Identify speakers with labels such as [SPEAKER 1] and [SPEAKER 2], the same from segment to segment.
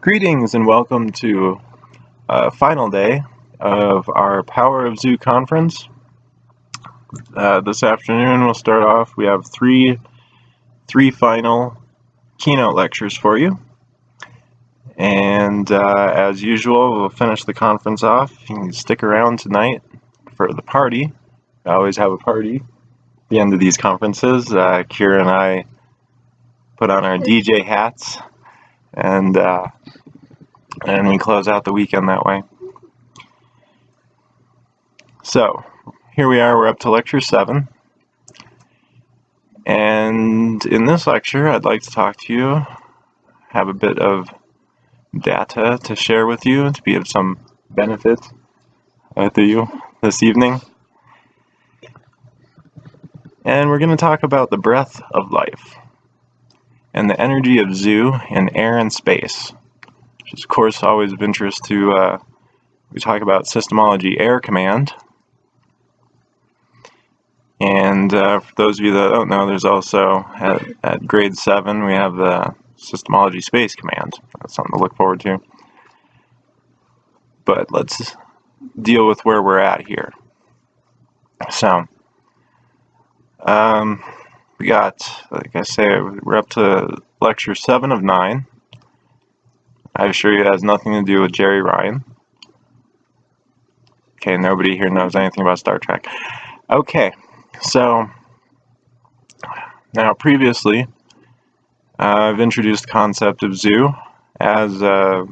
[SPEAKER 1] Greetings and welcome to final day of our Power of Zoo conference. This afternoon we'll start off. We have three final keynote lectures for you. And as usual, we'll finish the conference off. You can stick around tonight for the party. We always have a party at the end of these conferences. Kira and I put on our DJ hats and we close out the weekend that way. So here we are, we're up to lecture 7. And in this lecture, I'd like to talk to you, have a bit of data to share with you to be of some benefit to you this evening. And we're going to talk about the breath of life and the energy of zoo in air and space. Which is, of course, always of interest to, we talk about Systemology air command. And for those of you that don't know, there's also, at grade 7, we have the Systemology space command. That's something to look forward to. But let's deal with where we're at here. So, we got, like I say, we're up to lecture 7 of 9. I assure you it has nothing to do with Jerry Ryan. Okay, nobody here knows anything about Star Trek. Okay, so now previously I've introduced the concept of zoo as a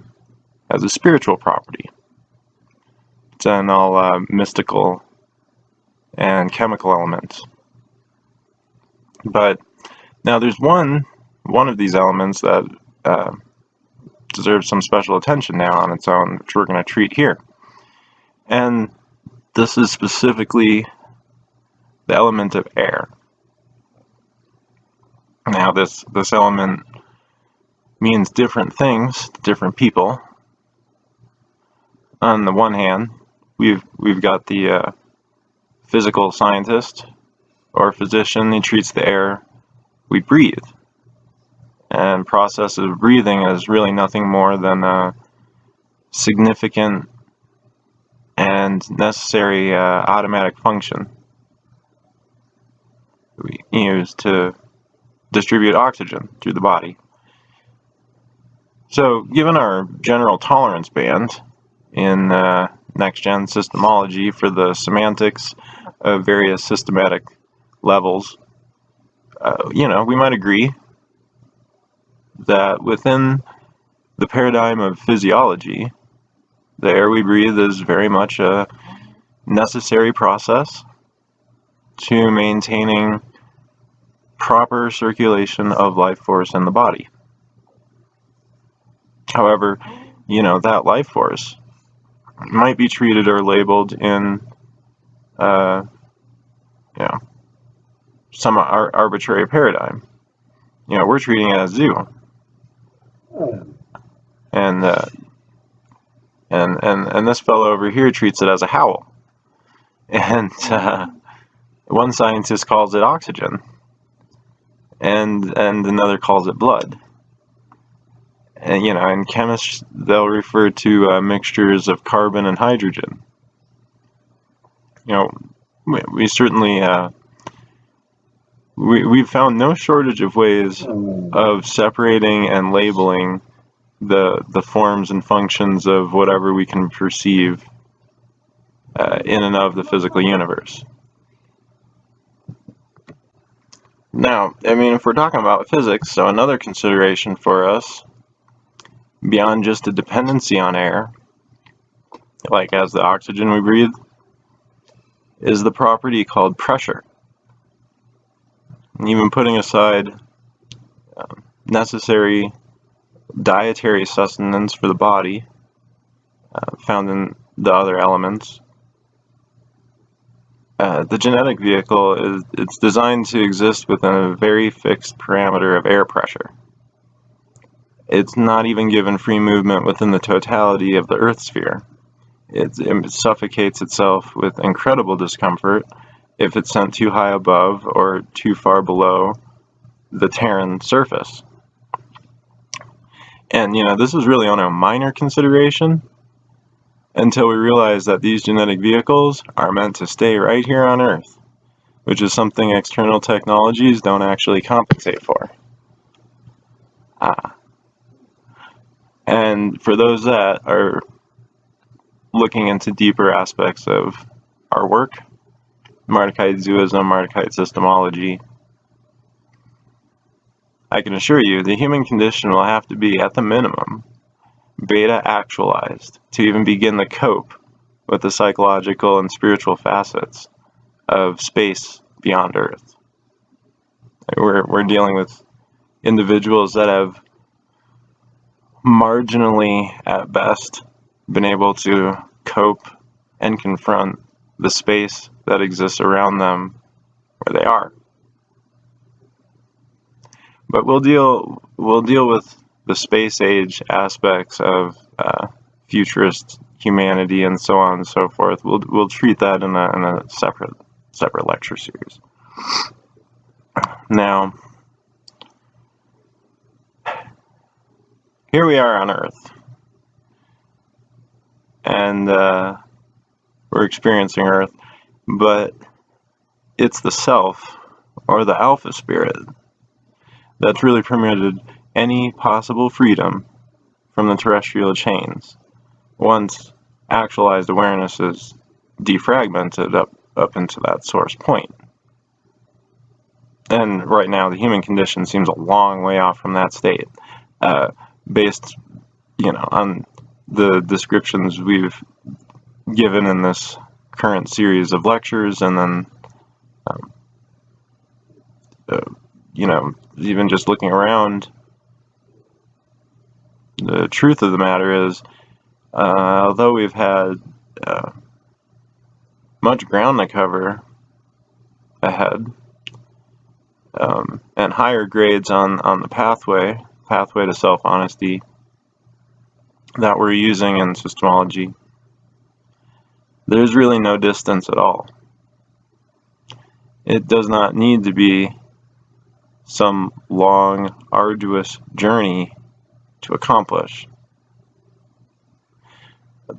[SPEAKER 1] spiritual property. It's in all mystical and chemical elements. But now there's one of these elements that deserves some special attention now on its own, which we're going to treat here. And this is specifically the element of air. Now this element means different things to different people. On the one hand, we've got the physical scientist or physician. He treats the air we breathe. And process of breathing is really nothing more than a significant and necessary automatic function we use to distribute oxygen through the body. So, given our general tolerance band in next-gen systemology for the semantics of various systematic levels, we might agree that within the paradigm of physiology, the air we breathe is very much a necessary process to maintaining proper circulation of life force in the body. However, that life force might be treated or labeled in some arbitrary paradigm. We're treating it as zoo. And this fellow over here treats it as a howl. And one scientist calls it oxygen, and another calls it blood. And in chemists they'll refer to mixtures of carbon and hydrogen. We certainly we've found no shortage of ways of separating and labeling the forms and functions of whatever we can perceive in and of the physical universe. Now, if we're talking about physics, so another consideration for us, beyond just a dependency on air, like as the oxygen we breathe, is the property called pressure. And even putting aside necessary dietary sustenance for the body, found in the other elements, the genetic vehicle it's designed to exist within a very fixed parameter of air pressure. It's not even given free movement within the totality of the Earth sphere. It suffocates itself with incredible discomfort if it's sent too high above or too far below the Terran surface. And, this is really only a minor consideration until we realize that these genetic vehicles are meant to stay right here on Earth, which is something external technologies don't actually compensate for. And for those that are looking into deeper aspects of our work, Mardukite Zuism, Mardukite Systemology, I can assure you the human condition will have to be, at the minimum, beta actualized to even begin to cope with the psychological and spiritual facets of space beyond Earth. We're dealing with individuals that have marginally, at best, been able to cope and confront the space that exists around them where they are. But we'll deal with the space age aspects of futurist humanity and so on and so forth. We'll treat that in a separate lecture series. Now, here we are on Earth, and we're experiencing Earth, but it's the self, or the alpha spirit, that's really permitted any possible freedom from the terrestrial chains once actualized awareness is defragmented up into that source point. And right now the human condition seems a long way off from that state, based on the descriptions we've given in this current series of lectures, and then even just looking around, the truth of the matter is, although we've had much ground to cover ahead, and higher grades on the pathway to self-honesty that we're using in Systemology, there's really no distance at all. It does not need to be some long, arduous journey to accomplish,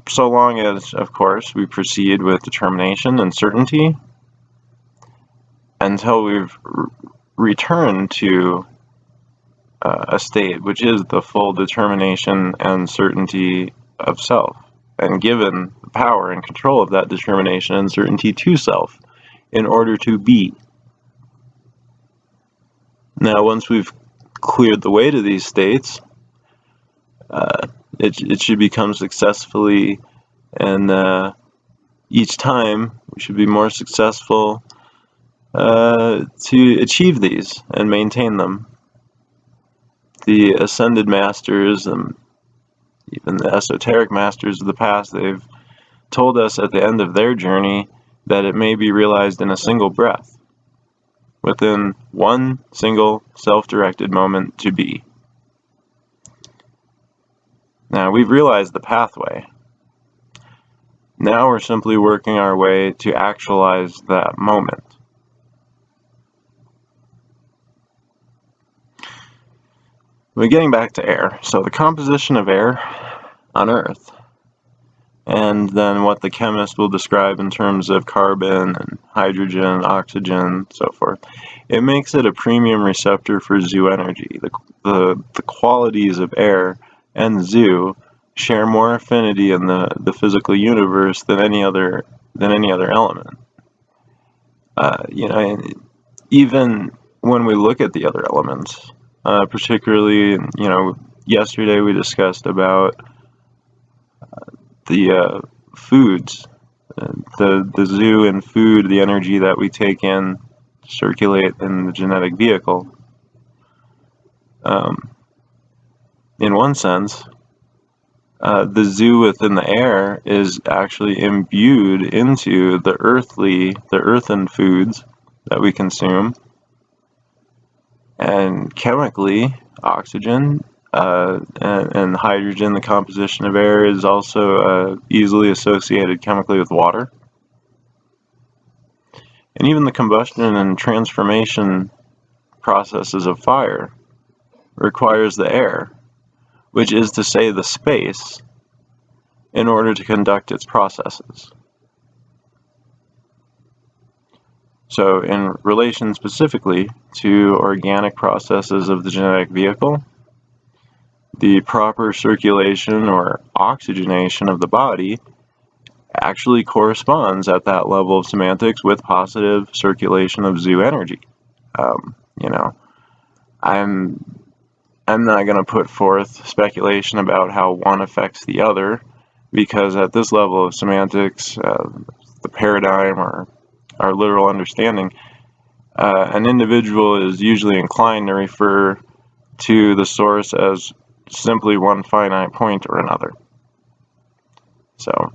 [SPEAKER 1] so long as, of course, we proceed with determination and certainty until we've returned to a state which is the full determination and certainty of self, and given the power and control of that determination and certainty to self in order to be. Now, once we've cleared the way to these states, it should become successfully, and each time we should be more successful to achieve these and maintain them. The ascended masters and even the esoteric masters of the past, they've told us at the end of their journey that it may be realized in a single breath, within one single self-directed moment to be. Now, we've realized the pathway. Now we're simply working our way to actualize that moment. But getting back to air, so the composition of air on Earth, and then what the chemist will describe in terms of carbon and hydrogen, oxygen, so forth, it makes it a premium receptor for zoo energy. The qualities of air and zoo share more affinity in the physical universe than any other element. Even when we look at the other elements, particularly, yesterday we discussed about the foods, the zoo and food, the energy that we take in to circulate in the genetic vehicle. In one sense, the zoo within the air is actually imbued into the earthen foods that we consume. And chemically, oxygen and hydrogen, the composition of air, is also easily associated chemically with water. And even the combustion and transformation processes of fire requires the air, which is to say the space, in order to conduct its processes. So in relation specifically to organic processes of the genetic vehicle, the proper circulation or oxygenation of the body actually corresponds at that level of semantics with positive circulation of zoo energy. You know, I'm not going to put forth speculation about how one affects the other, because at this level of semantics, the paradigm or our literal understanding, an individual is usually inclined to refer to the source as simply one finite point or another. So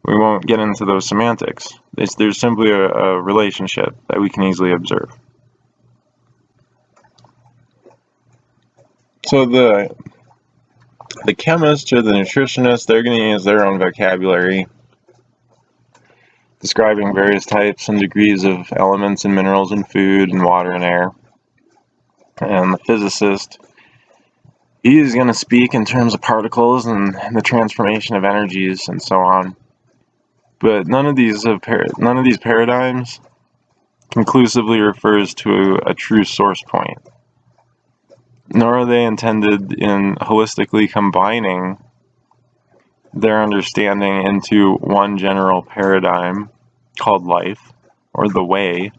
[SPEAKER 1] we won't get into those semantics. There's simply a relationship that we can easily observe. So the chemist or the nutritionist, they're going to use their own vocabulary, describing various types and degrees of elements and minerals in food and water and air. And the physicist, he's going to speak in terms of particles and the transformation of energies and so on. But none of these paradigms conclusively refers to a true source point, nor are they intended in holistically combining their understanding into one general paradigm called life, or the way.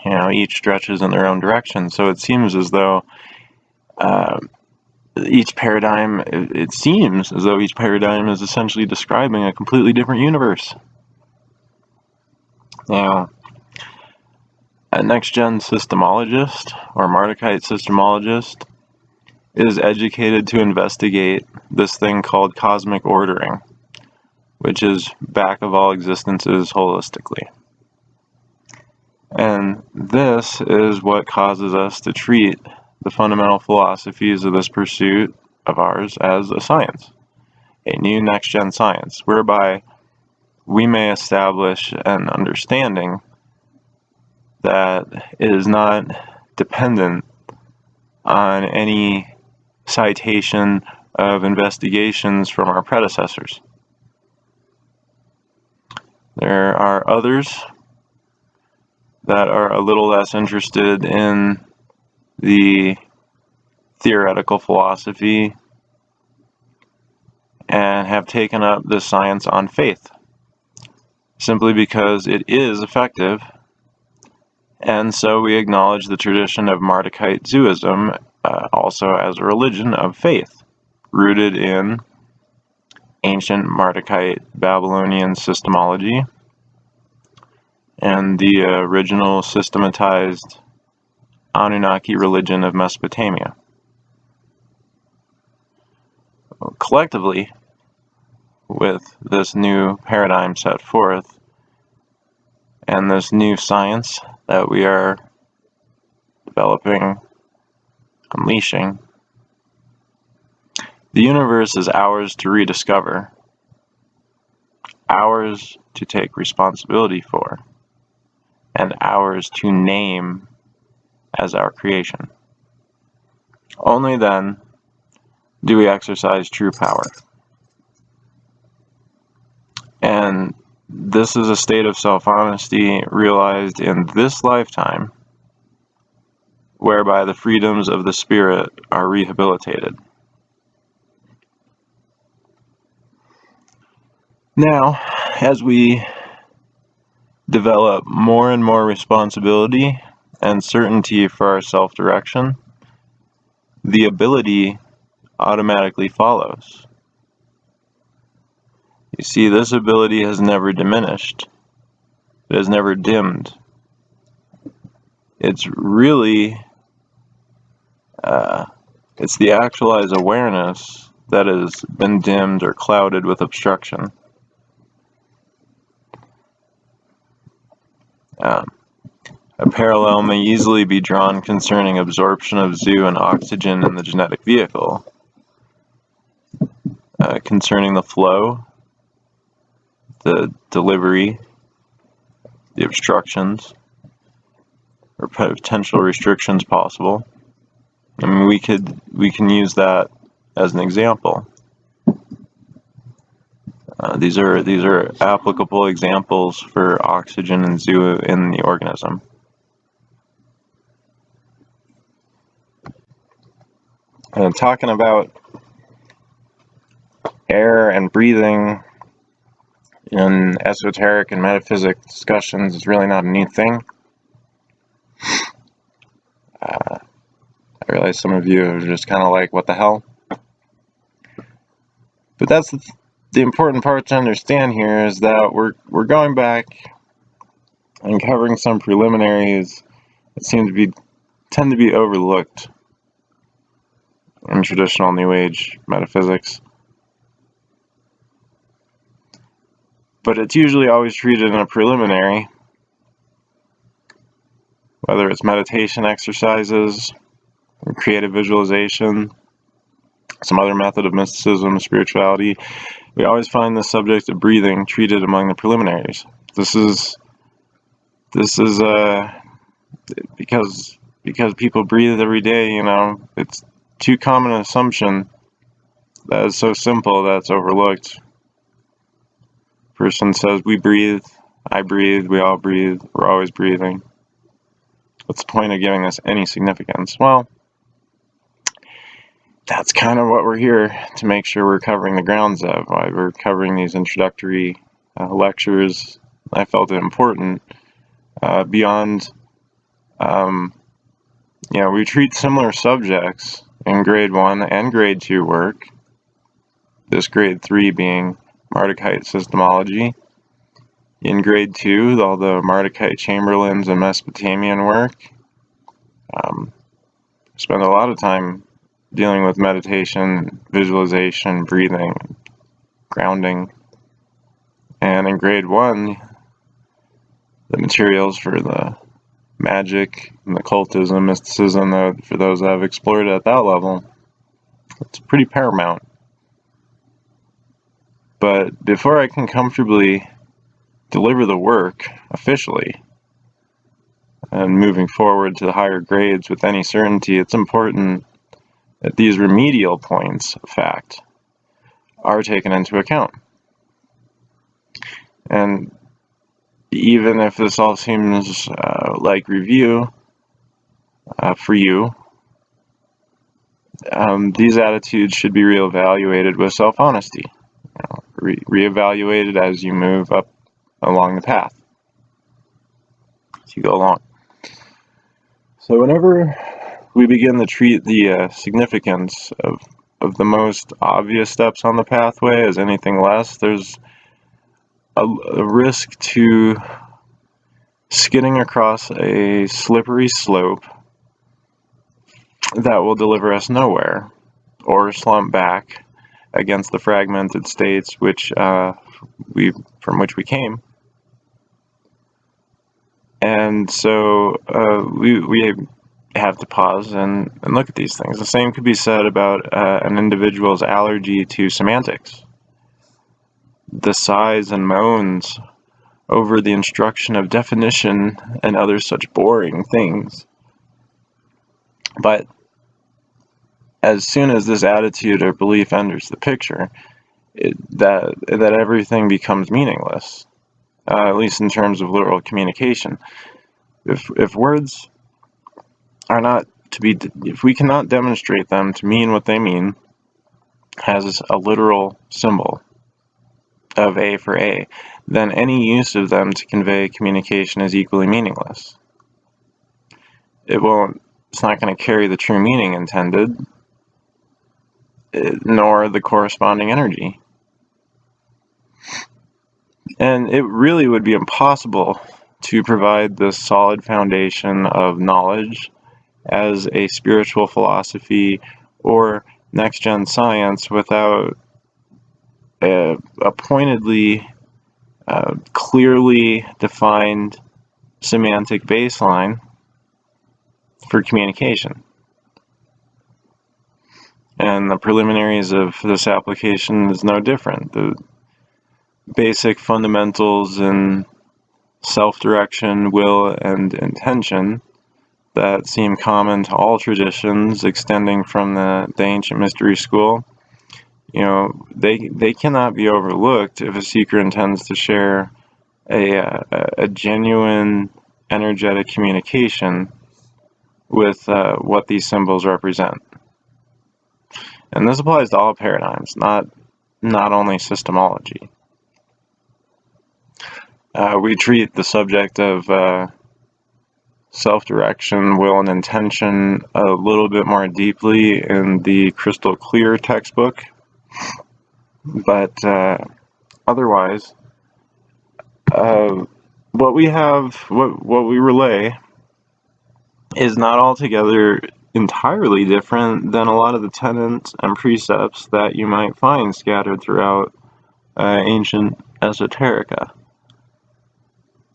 [SPEAKER 1] You know, each stretches in their own direction, so it seems as though each paradigm is essentially describing a completely different universe. Now, a next-gen systemologist or MARDUKITE systemologist is educated to investigate this thing called cosmic ordering, which is back of all existences holistically. And this is what causes us to treat the fundamental philosophies of this pursuit of ours as a science, a new next-gen science, whereby we may establish an understanding that is not dependent on any citation of investigations from our predecessors. There are others that are a little less interested in the theoretical philosophy and have taken up this science on faith, simply because it is effective, and so we acknowledge the tradition of MARDUKITE ZUISM also as a religion of faith, rooted in ancient Mardukite Babylonian systemology and the original systematized Anunnaki religion of Mesopotamia. Collectively, with this new paradigm set forth and this new science that we are developing, unleashing, the universe is ours to rediscover, ours to take responsibility for, and ours to name as our creation. Only then do we exercise true power. And this is a state of self-honesty realized in this lifetime, whereby the freedoms of the spirit are rehabilitated. Now, as we develop more and more responsibility and certainty for our self-direction, the ability automatically follows. You see, this ability has never diminished. It has never dimmed. It's really, it's the actualized awareness that has been dimmed or clouded with obstruction. A parallel may easily be drawn concerning absorption of zoo and oxygen in the genetic vehicle, concerning the flow, the delivery, the obstructions, or potential restrictions possible. I mean, we can use that as an example. These are applicable examples for oxygen and zoo in the organism. And talking about air and breathing in esoteric and metaphysic discussions is really not a neat thing. I realize some of you are just kind of like, what the hell? But that's the important part to understand here, is that we're going back and covering some preliminaries that tend to be overlooked in traditional New Age metaphysics. But it's usually always treated in a preliminary, whether it's meditation exercises, creative visualization, some other method of mysticism, spirituality. We always find the subject of breathing treated among the preliminaries. This is because people breathe every day, you know, it's too common an assumption that is so simple that it's overlooked. Person says, we breathe, I breathe, we all breathe, we're always breathing. What's the point of giving this any significance? Well, that's kind of what we're here to make sure we're covering the grounds of, why we're covering these introductory lectures. I felt it important. Beyond, we treat similar subjects in grade 1 and grade 2 work, this grade 3 being MARDUKITE Systemology. In grade 2, all the MARDUKITE Chamberlains and Mesopotamian work. Spend a lot of time dealing with meditation, visualization, breathing, grounding. And in grade 1, the materials for the magic and occultism, mysticism, for those that have explored at that level, it's pretty paramount. But before I can comfortably deliver the work officially and moving forward to the higher grades with any certainty, it's important that these remedial points of fact are taken into account. And even if this all seems like review for you, these attitudes should be reevaluated with self-honesty. Reevaluated as you move up along the path, as you go along. So whenever we begin to treat the significance of the most obvious steps on the pathway as anything less, there's a risk to skidding across a slippery slope that will deliver us nowhere, or slump back against the fragmented states from which we came. And so we have to pause and look at these things. The same could be said about an individual's allergy to semantics. The sighs and moans over the instruction of definition and other such boring things. But as soon as this attitude or belief enters the picture, that everything becomes meaningless, at least in terms of literal communication. If words are not to be, if we cannot demonstrate them to mean what they mean, as a literal symbol of A for A, then any use of them to convey communication is equally meaningless. It's not going to carry the true meaning intended, nor the corresponding energy. And it really would be impossible to provide this solid foundation of knowledge as a spiritual philosophy or next-gen science without a pointedly, clearly defined semantic baseline for communication. And the preliminaries of this application is no different. The basic fundamentals in self-direction, will, and intention, that seem common to all traditions extending from the ancient mystery school, they cannot be overlooked if a seeker intends to share a genuine energetic communication with what these symbols represent. And this applies to all paradigms, not only systemology. We treat the subject of self-direction, will, and intention a little bit more deeply in the Crystal Clear textbook, but otherwise, what we relay is not altogether entirely different than a lot of the tenets and precepts that you might find scattered throughout ancient esoterica.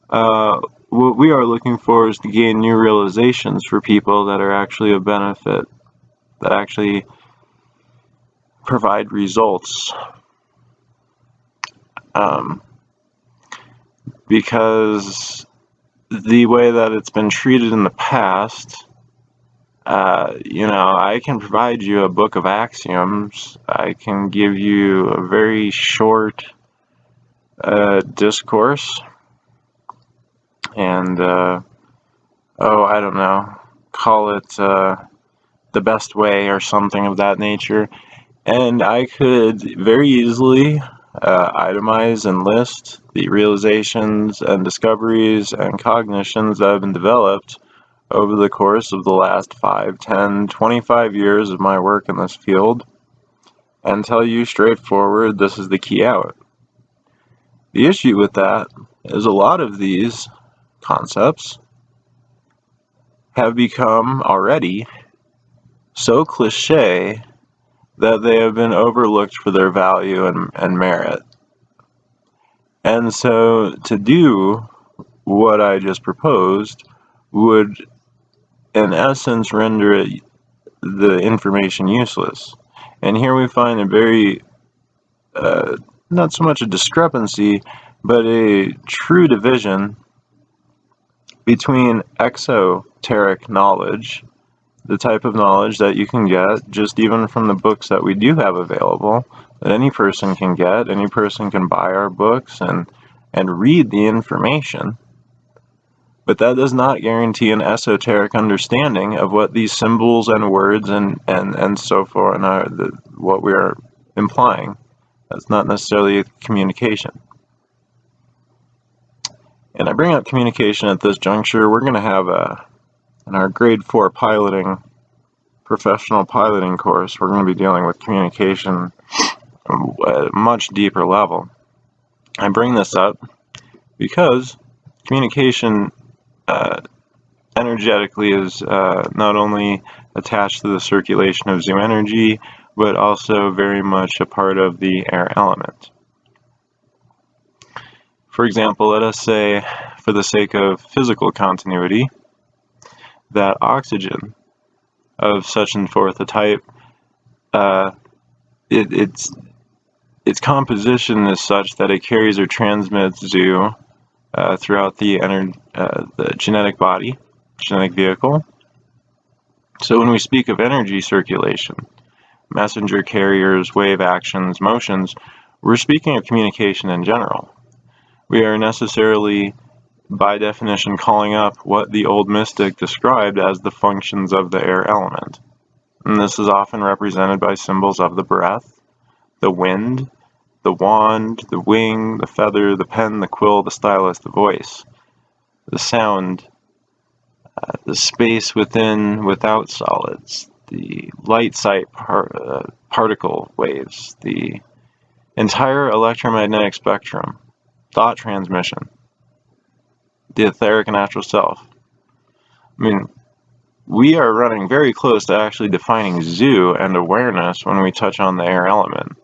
[SPEAKER 1] What we are looking for is to gain new realizations for people that are actually of benefit, that actually provide results. Because the way that it's been treated in the past, I can provide you a book of axioms. I can give you a very short discourse, and I don't know, call it the best way or something of that nature, and I could very easily itemize and list the realizations and discoveries and cognitions that have been developed over the course of the last 5, 10, 25 years of my work in this field, and tell you straightforward, this is the key out. The issue with that is a lot of these concepts have become already so cliche that they have been overlooked for their value and merit. And so to do what I just proposed would, in essence, render the information useless. And here we find a very, not so much a discrepancy, but a true division between exoteric knowledge, the type of knowledge that you can get just even from the books that we do have available, that any person can get, any person can buy our books and read the information. But that does not guarantee an esoteric understanding of what these symbols and words and so forth and what we are implying. That's not necessarily a communication. And I bring up communication at this juncture. We're going to have in our grade 4 professional piloting course, we're going to be dealing with communication at a much deeper level. I bring this up because communication energetically is not only attached to the circulation of zoo energy, but also very much a part of the air element. For example, let us say, for the sake of physical continuity, that oxygen of such and forth a type, its composition is such that it carries or transmits zoo throughout the genetic body, genetic vehicle. So when we speak of energy circulation, messenger carriers, wave actions, motions, we're speaking of communication in general. We are necessarily, by definition, calling up what the old mystic described as the functions of the air element. And this is often represented by symbols of the breath, the wind, the wand, the wing, the feather, the pen, the quill, the stylus, the voice, the sound, the space without solids, the light-sight particle waves, the entire electromagnetic spectrum, thought transmission, the etheric natural self. I mean, we are running very close to actually defining zoo and awareness when we touch on the air element.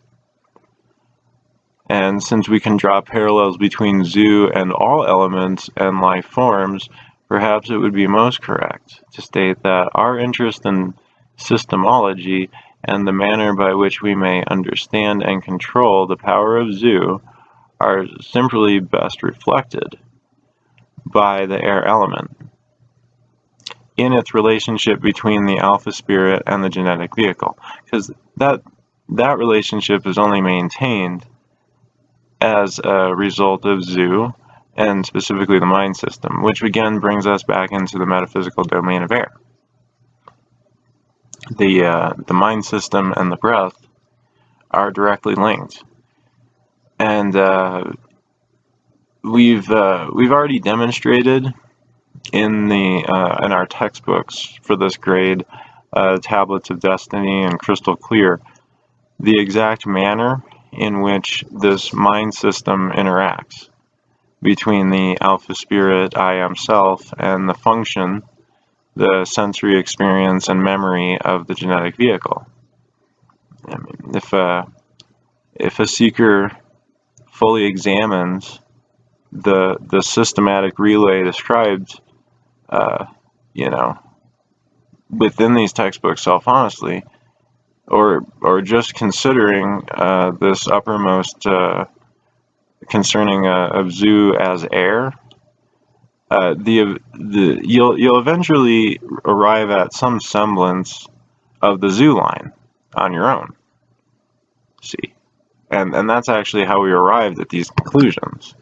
[SPEAKER 1] And since we can draw parallels between zoo and all elements and life forms, perhaps it would be most correct to state that our interest in systemology and the manner by which we may understand and control the power of zoo are simply best reflected by the air element. in its relationship between the alpha spirit and the genetic vehicle, because that relationship is only maintained as a result of zoo, and specifically the mind system, which again brings us back into the metaphysical domain of air. The mind system and the breath are directly linked, and we've already demonstrated in our textbooks for this grade, Tablets of Destiny and Crystal Clear, the exact manner in which this mind system interacts between the alpha spirit, I am self, and the function, the sensory experience and memory of the genetic vehicle. I mean, if a seeker fully examines the systematic relay described, within these textbooks self-honestly, or just considering this uppermost concerning of zoo as air, you'll eventually arrive at some semblance of the zoo line on your own. See, and that's actually how we arrived at these conclusions.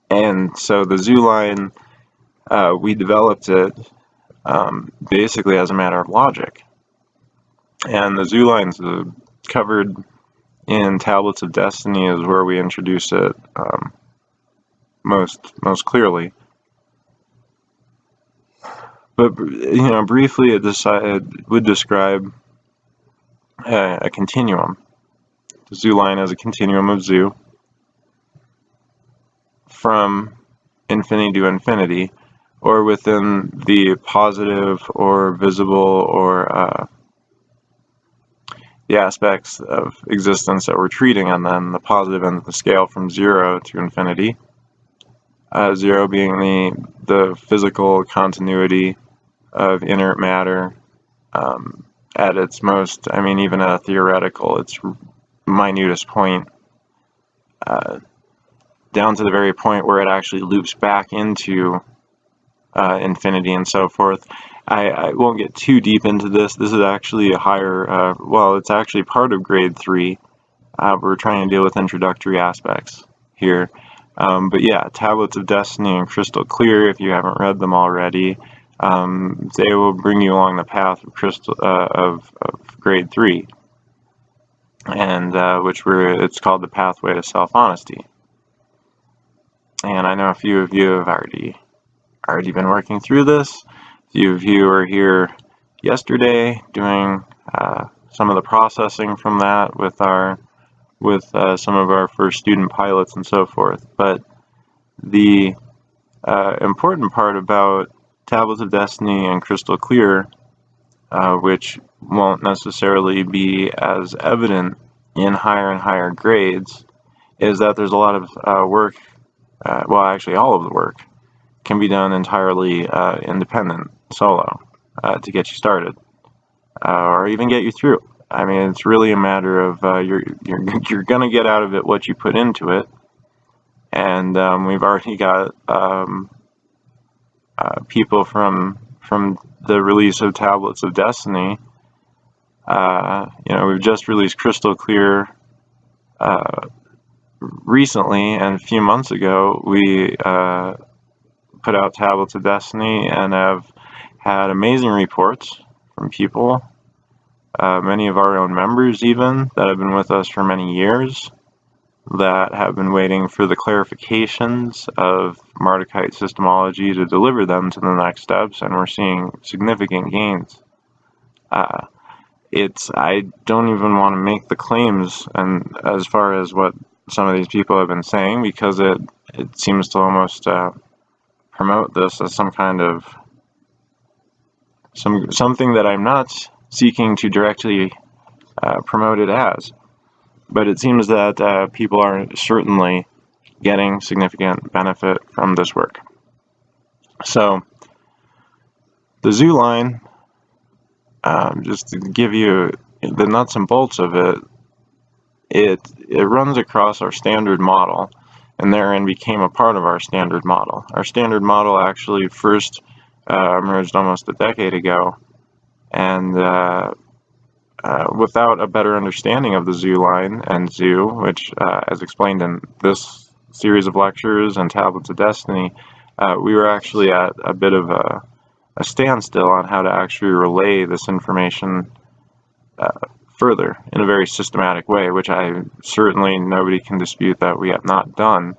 [SPEAKER 1] And so the zoo line, we developed it basically as a matter of logic, and the zoo line's covered in Tablets of Destiny is where we introduce it most clearly. But briefly, it would describe a continuum. The zoo line as a continuum of zoo from infinity to infinity, or within the positive or visible or the aspects of existence that we're treating on them, the positive end of the scale from 0 to infinity. 0 being the physical continuity of inert matter at its most, even at a theoretical, its minutest point, down to the very point where it actually loops back into infinity and so forth. I won't get too deep into this. This is actually a higher, it's actually part of grade 3. We're trying to deal with introductory aspects here. But yeah, Tablets of Destiny and Crystal Clear, if you haven't read them already, they will bring you along the path of grade 3, and it's called the Pathway to Self-Honesty. And I know a few of you have already been working through this. A few of you were here yesterday doing some of the processing from that with some of our first student pilots and so forth. But the important part about Tablets of Destiny and Crystal Clear, which won't necessarily be as evident in higher and higher grades, is that there's a lot of work, actually all of the work, can be done entirely independent, solo, to get you started, or even get you through. It's really a matter of you're gonna get out of it what you put into it, and we've already got people from the release of Tablets of Destiny. We've just released Crystal Clear recently, and a few months ago we put out Tablets of Destiny and have had amazing reports from people, many of our own members even, that have been with us for many years, that have been waiting for the clarifications of Mardukite Systemology to deliver them to the next steps, and we're seeing significant gains. I don't even want to make the claims and as far as what some of these people have been saying, because it seems to almost promote this as some kind of something that I'm not seeking to directly promote it as. But it seems that people are certainly getting significant benefit from this work. So the zoo line, just to give you the nuts and bolts of it, it runs across our standard model. and therein became a part of our standard model. Our standard model actually first emerged almost a decade ago, and without a better understanding of the zoo line and zoo, which, as explained in this series of lectures and Tablets of Destiny, we were actually at a bit of a standstill on how to actually relay this information further in a very systematic way, which certainly nobody can dispute that we have not done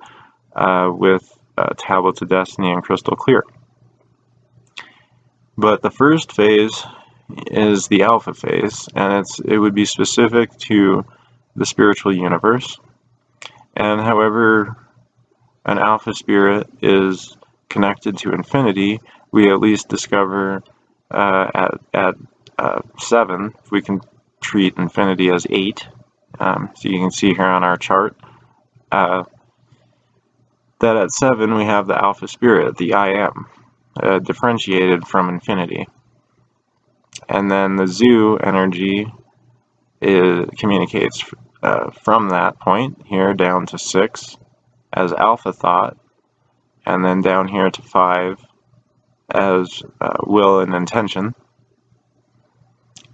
[SPEAKER 1] with Tablets of Destiny and Crystal Clear. But the first phase is the alpha phase, and it would be specific to the spiritual universe. And however an alpha spirit is connected to infinity, we at least discover at 7, if we can treat infinity as 8. So you can see here on our chart that at 7 we have the alpha spirit, the I am, differentiated from infinity. And then the zoo energy communicates from that point here down to 6 as alpha thought, and then down here to 5 as will and intention.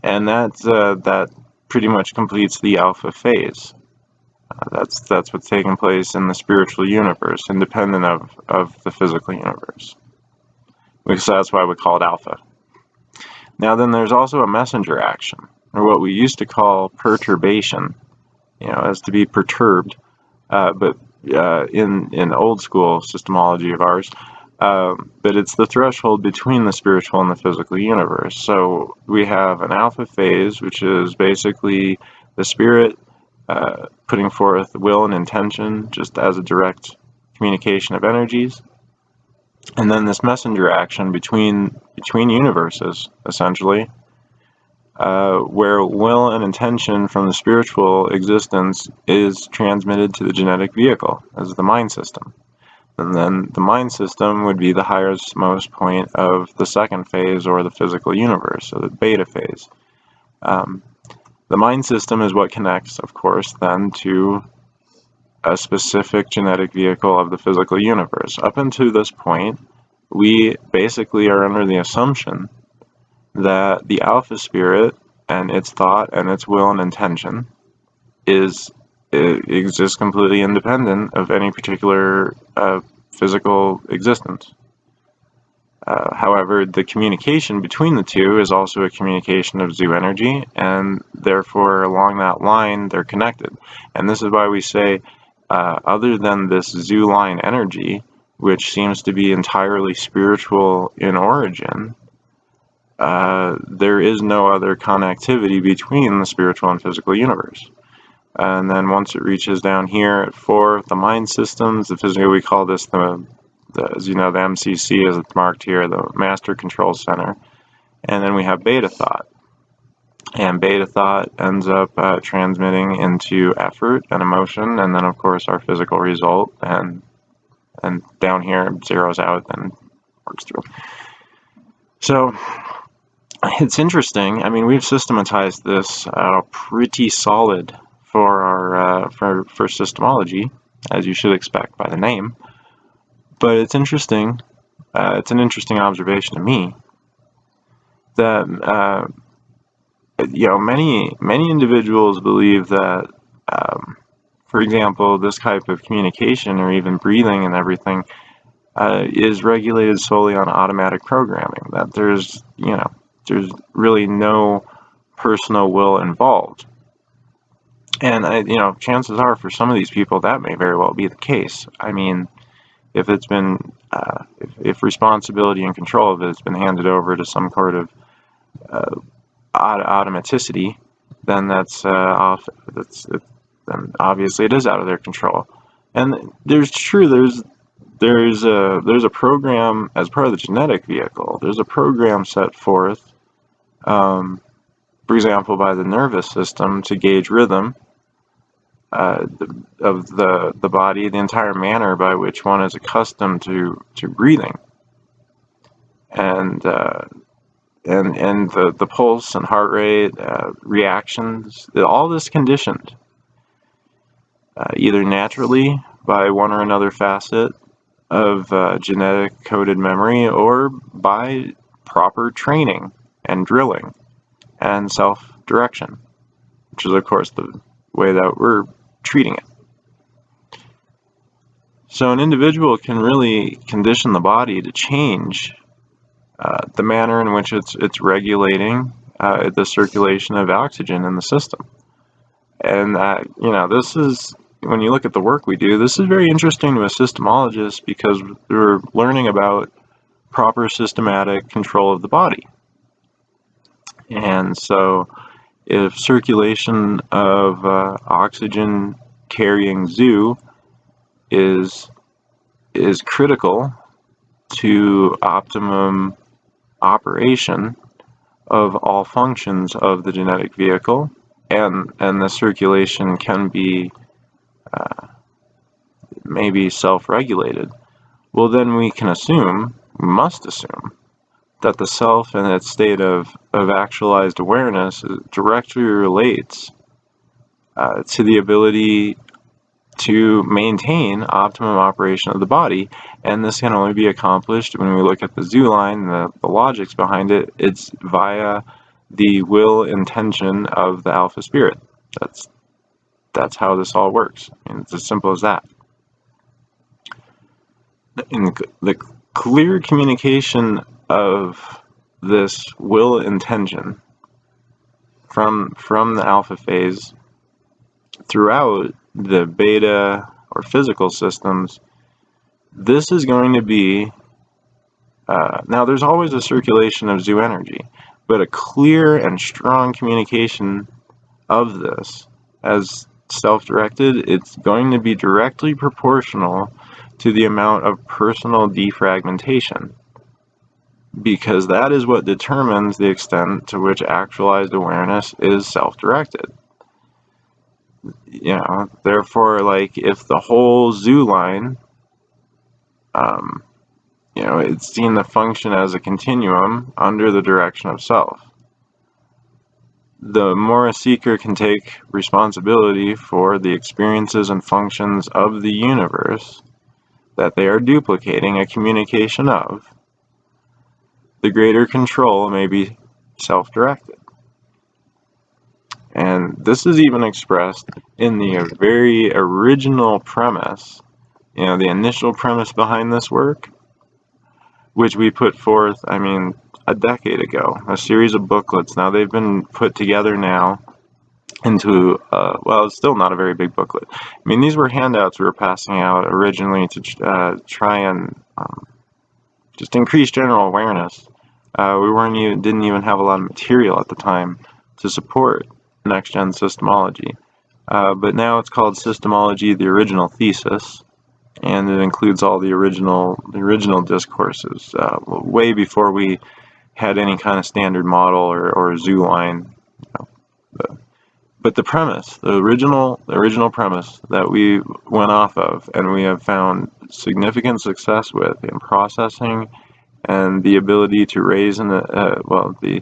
[SPEAKER 1] And that pretty much completes the alpha phase. That's what's taking place in the spiritual universe, independent of the physical universe. So that's why we call it alpha. Now then, there's also a messenger action, or what we used to call perturbation, as to be perturbed, but in old school systemology of ours, but it's the threshold between the spiritual and the physical universe. So we have an alpha phase, which is basically the spirit putting forth will and intention just as a direct communication of energies. And then this messenger action between universes, essentially, where will and intention from the spiritual existence is transmitted to the genetic vehicle as the mind system. And then the mind system would be the highest most point of the second phase, or the physical universe, so the beta phase. The mind system is what connects, of course, then to a specific genetic vehicle of the physical universe. Up until this point, we basically are under the assumption that the alpha spirit and its thought and its will and intention exists completely independent of any particular physical existence. However, the communication between the two is also a communication of zoo energy, and therefore along that line they're connected. And this is why we say, other than this zoo line energy, which seems to be entirely spiritual in origin, there is no other connectivity between the spiritual and physical universe. And then once it reaches down here at 4, the mind systems, the physical, we call this as you know, the MCC as it's marked here, the Master Control Center. And then we have beta thought. And beta thought ends up transmitting into effort and emotion, and then of course our physical result, and down here it zeroes out and works through. So it's interesting. I mean, we've systematized this pretty solid for our for systemology, as you should expect by the name. But it's interesting. It's an interesting observation to me that many individuals believe that, for example, this type of communication or even breathing and everything is regulated solely on automatic programming. That there's really no personal will involved. And chances are for some of these people that may very well be the case. I mean, if it's been if responsibility and control of it has been handed over to some sort of automaticity, then then obviously it is out of their control. And there's a program as part of the genetic vehicle. There's a program set forth, for example, by the nervous system to gauge rhythm of the body, the entire manner by which one is accustomed to breathing, and the pulse and heart rate reactions. All this conditioned either naturally by one or another facet of genetic coded memory, or by proper training and drilling and self-direction, which is of course the way that we're treating it. So an individual can really condition the body to change the manner in which it's regulating the circulation of oxygen in the system. And this is, when you look at the work we do, this is very interesting to a systemologist, because we're learning about proper systematic control of the body. And so if circulation of oxygen carrying zoo is critical to optimum operation of all functions of the genetic vehicle, and the circulation can be maybe self-regulated, well, then we must assume that the self in its state of actualized awareness directly relates to the ability to maintain optimum operation of the body. And this can only be accomplished, when we look at the zoo line, the logics behind it, it's via the will intention of the alpha spirit. That's how this all works, and it's as simple as that. In the clear communication of this will intention from the alpha phase throughout the beta or physical systems, this is going to be, now there's always a circulation of zoo energy, but a clear and strong communication of this as self-directed, it's going to be directly proportional to the amount of personal defragmentation, because that is what determines the extent to which actualized awareness is self-directed. Therefore, like, if the whole zoo line, it's seen to function as a continuum under the direction of self, the more a seeker can take responsibility for the experiences and functions of the universe that they are duplicating a communication of, the greater control may be self-directed. And this is even expressed in the very original premise, the initial premise behind this work, which we put forth, a decade ago, a series of booklets. Now they've been put together now into, it's still not a very big booklet. These were handouts we were passing out originally to try and just increase general awareness. We didn't even have a lot of material at the time to support next-gen systemology. But now it's called Systemology, the original thesis, and it includes all the original discourses, way before we had any kind of standard model or zoo line. But the premise, the original premise that we went off of, and we have found significant success with in processing, and the ability to raise the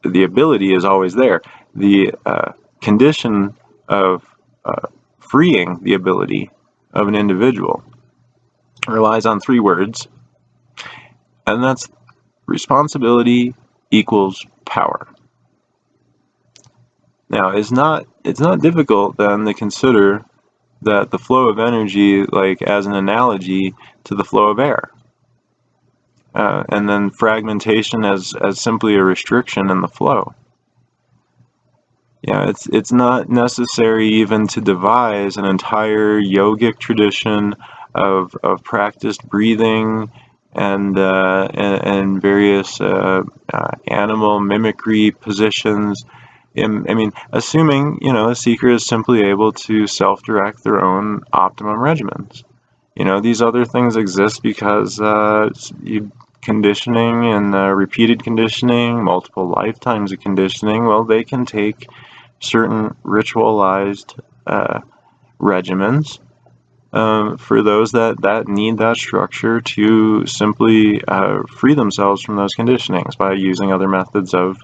[SPEAKER 1] ability is always there. The condition of freeing the ability of an individual relies on 3 words, and that's responsibility equals power. Now, it's not difficult then to consider that the flow of energy, like as an analogy to the flow of air, and then fragmentation as simply a restriction in the flow. It's not necessary even to devise an entire yogic tradition of practiced breathing and various animal mimicry positions. Assuming a seeker is simply able to self-direct their own optimum regimens. These other things exist because conditioning and repeated conditioning, multiple lifetimes of conditioning, well, they can take certain ritualized regimens for those that need that structure to simply free themselves from those conditionings by using other methods of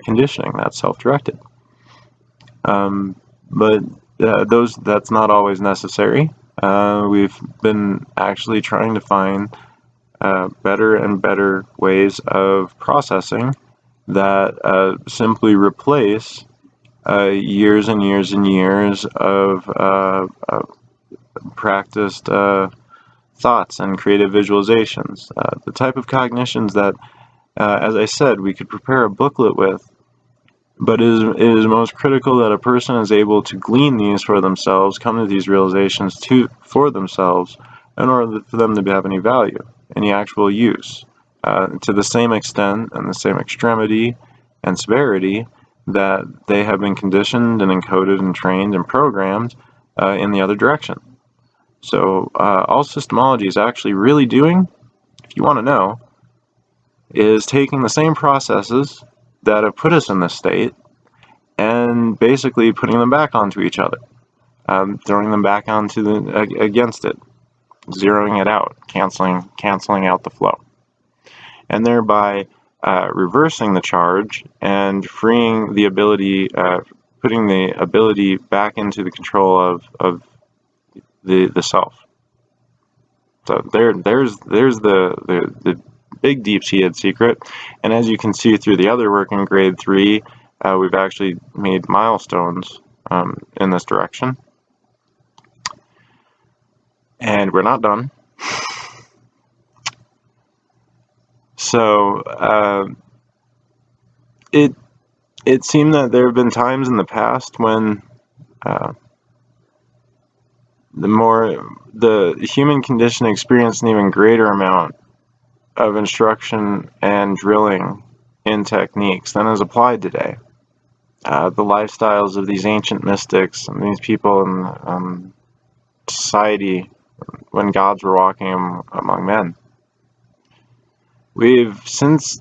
[SPEAKER 1] conditioning that's self-directed. But That's not always necessary. We've been actually trying to find better and better ways of processing that simply replace years and years and years of practiced thoughts and creative visualizations. The type of cognitions that, as I said, we could prepare a booklet with, but it is most critical that a person is able to glean these for themselves, come to these realizations for themselves, in order for them to have any value, any actual use, to the same extent and the same extremity and severity that they have been conditioned and encoded and trained and programmed in the other direction. So all systemology is actually really doing, if you want to know, is taking the same processes that have put us in this state and basically putting them back onto each other, throwing them back onto against it, zeroing it out, canceling out the flow, and thereby reversing the charge and freeing the ability, putting the ability back into the control of the self. So there's the big deep-seated secret, and as you can see through the other work in grade 3, we've actually made milestones in this direction, and we're not done. So it seemed that there have been times in the past when the human condition experienced an even greater amount of instruction and drilling in techniques than is applied today. The lifestyles of these ancient mystics and these people in society when gods were walking among men. We've since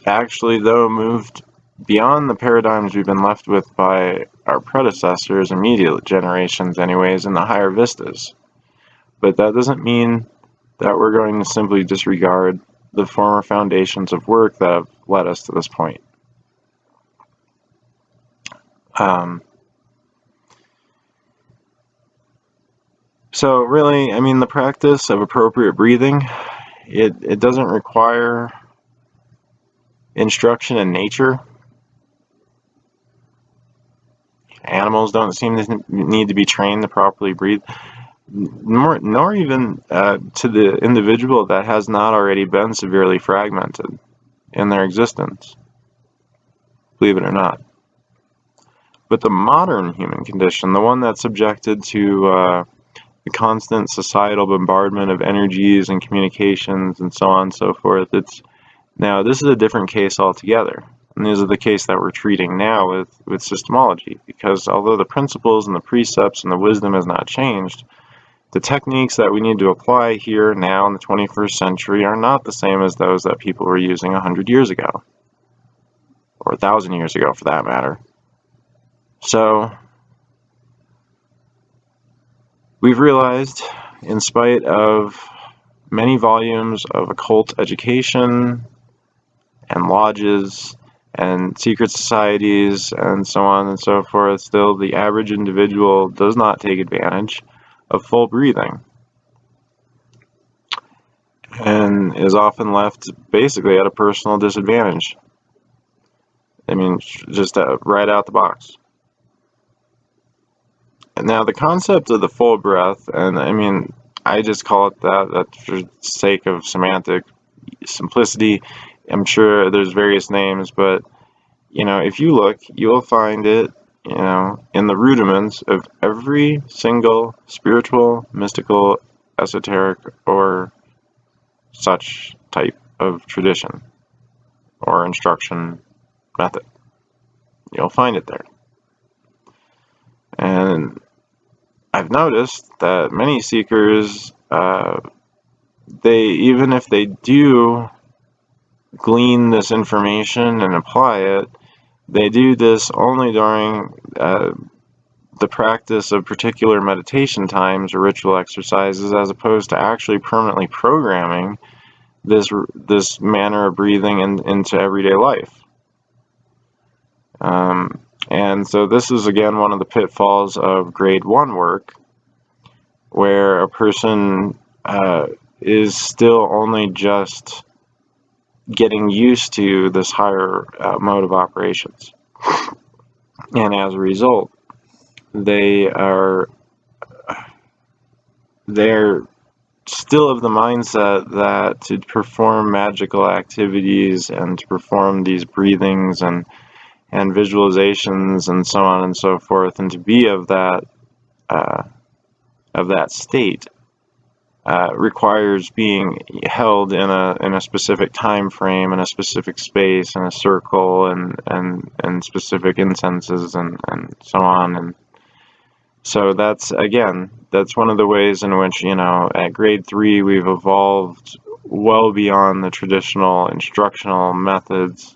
[SPEAKER 1] actually, though, moved beyond the paradigms we've been left with by our predecessors, immediate generations anyways, in the higher vistas. But that doesn't mean that we're going to simply disregard the former foundations of work that have led us to this point. So really, I mean, the practice of appropriate breathing, it doesn't require instruction in nature. Animals don't seem to need to be trained to properly breathe, nor even to the individual that has not already been severely fragmented in their existence, believe it or not. But the modern human condition, the one that's subjected to the constant societal bombardment of energies and communications and so on and so forth, now this is a different case altogether. And this is the case that we're treating now with systemology, because although the principles and the precepts and the wisdom has not changed, the techniques that we need to apply here now in the 21st century are not the same as those that people were using 100 years ago, or 1,000 years ago for that matter. So we've realized, in spite of many volumes of occult education and lodges and secret societies and so on and so forth, still the average individual does not take advantage of full breathing and is often left basically at a personal disadvantage. I mean, just right out the box. And now the concept of the full breath, and I mean, I just call it that for the sake of semantic simplicity. I'm sure there's various names, but if you look, you'll find it, in the rudiments of every single spiritual, mystical, esoteric, or such type of tradition or instruction method. You'll find it there. And I've noticed that many seekers, even if they do glean this information and apply it, they do this only during the practice of particular meditation times or ritual exercises, as opposed to actually permanently programming this manner of breathing into everyday life. And And so this is again one of the pitfalls of grade 1 work, where a person is still only just getting used to this higher mode of operations. And as a result, they're still of the mindset that to perform magical activities and to perform these breathings and visualizations and so on and so forth, and to be of that state requires being held in a specific time frame, in a specific space, in a circle, and specific incenses and so on. And so that's one of the ways in which, at grade 3 we've evolved well beyond the traditional instructional methods.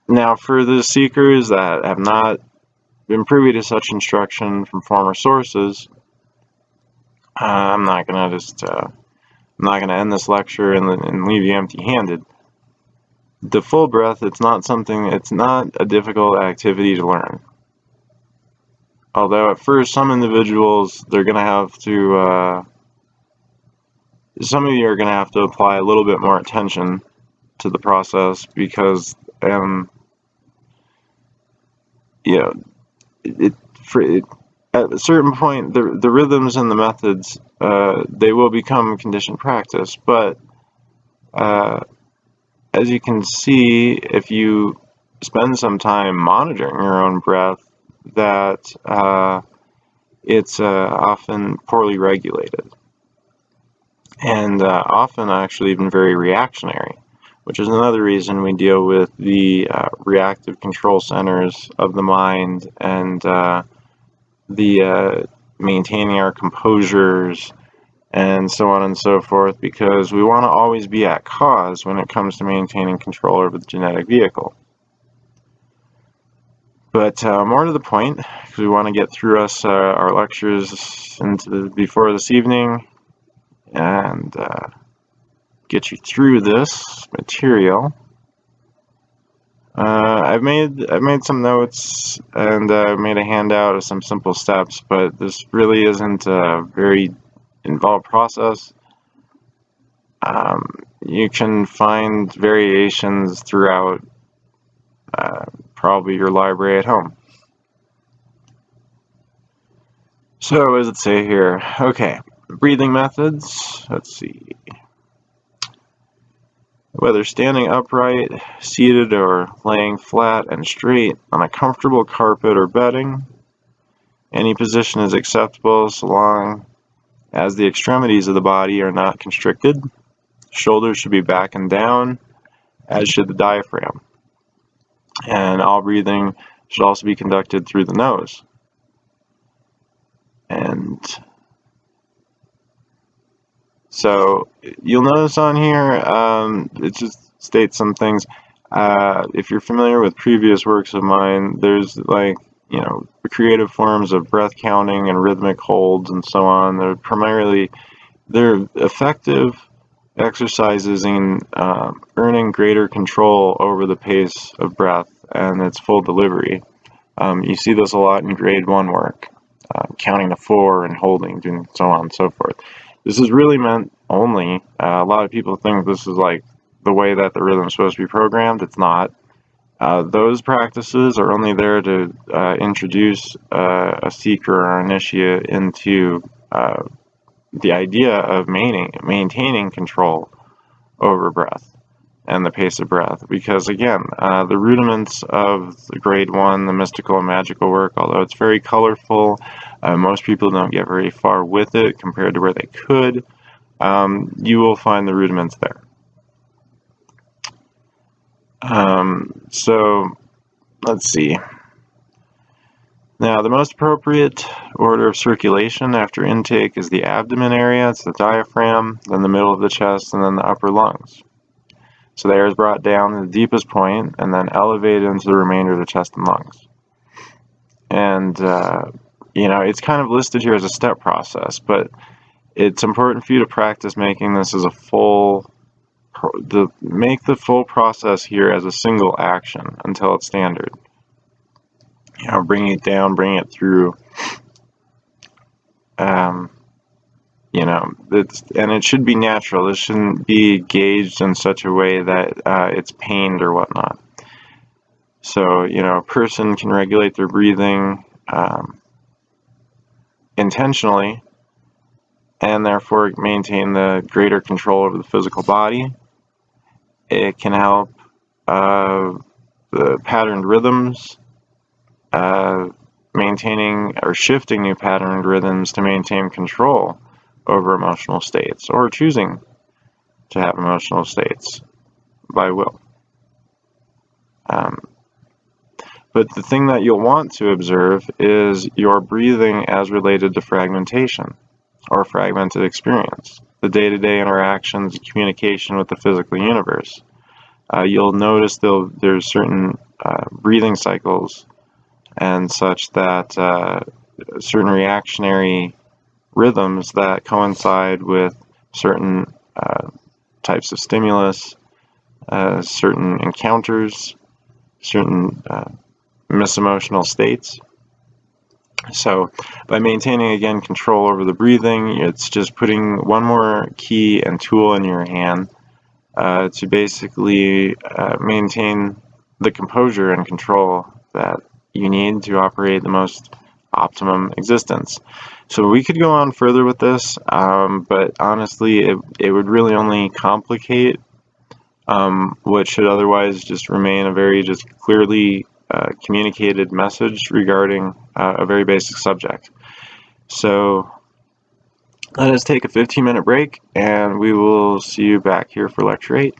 [SPEAKER 1] Now, for the seekers that have not been privy to such instruction from former sources, I'm not gonna end this lecture and leave you empty-handed. The full breath, it's not a difficult activity to learn. Although at first some individuals, some of you are gonna have to apply a little bit more attention to the process, because at a certain point, the rhythms and the methods, they will become conditioned practice. But as you can see, if you spend some time monitoring your own breath, that it's often poorly regulated, and often actually even very reactionary, which is another reason we deal with the reactive control centers of the mind, and the maintaining our composures and so on and so forth, because we want to always be at cause when it comes to maintaining control over the genetic vehicle. But more to the point, because we want to get through our lectures before this evening, and get you through this material. I've made some notes, and I've made a handout of some simple steps, but this really isn't a very involved process. You can find variations throughout probably your library at home. So what does it say here? Okay, breathing methods. Let's see. Whether standing upright, seated, or laying flat and straight on a comfortable carpet or bedding, any position is acceptable so long as the extremities of the body are not constricted. Shoulders should be back and down, as should the diaphragm. And all breathing should also be conducted through the nose. And so you'll notice on here, it just states some things. If you're familiar with previous works of mine, there's creative forms of breath counting and rhythmic holds and so on. They're effective exercises in earning greater control over the pace of breath and its full delivery. You see this a lot in grade 1 work, counting to 4 and holding, doing so on and so forth. This is really meant only, a lot of people think this is like the way that the rhythm is supposed to be programmed. It's not. Those practices are only there to introduce a seeker or initiate into the idea of maintaining control over breath and the pace of breath, because again, the rudiments of the grade 1, the mystical and magical work, although it's very colorful, most people don't get very far with it compared to where they could. You will find the rudiments there. So let's see. Now, the most appropriate order of circulation after intake is the abdomen area. It's the diaphragm, then the middle of the chest, and then the upper lungs. So the air is brought down to the deepest point and then elevated into the remainder of the chest and lungs. And, it's kind of listed here as a step process, but it's important for you to practice making this as a full make the full process here as a single action until it's standard. You know, bring it down, bring it through. You know, and it should be natural. This shouldn't be gauged in such a way that it's pained or whatnot. So, you know, a person can regulate their breathing intentionally and therefore maintain the greater control over the physical body. It can help the patterned rhythms, maintaining or shifting new patterned rhythms to maintain control over emotional states, or choosing to have emotional states by will. But the thing that you'll want to observe is your breathing as related to fragmentation or fragmented experience, the day-to-day interactions and communication with the physical universe. You'll notice there's certain breathing cycles and such that certain reactionary rhythms that coincide with certain types of stimulus, certain encounters, certain misemotional states. So by maintaining, again, control over the breathing, it's just putting one more key and tool in your hand to basically maintain the composure and control that you need to operate the most optimum existence. So we could go on further with this, but honestly, it would really only complicate what should otherwise just remain a very just clearly communicated message regarding a very basic subject. So let us take a 15-minute break, and we will see you back here for Lecture 8.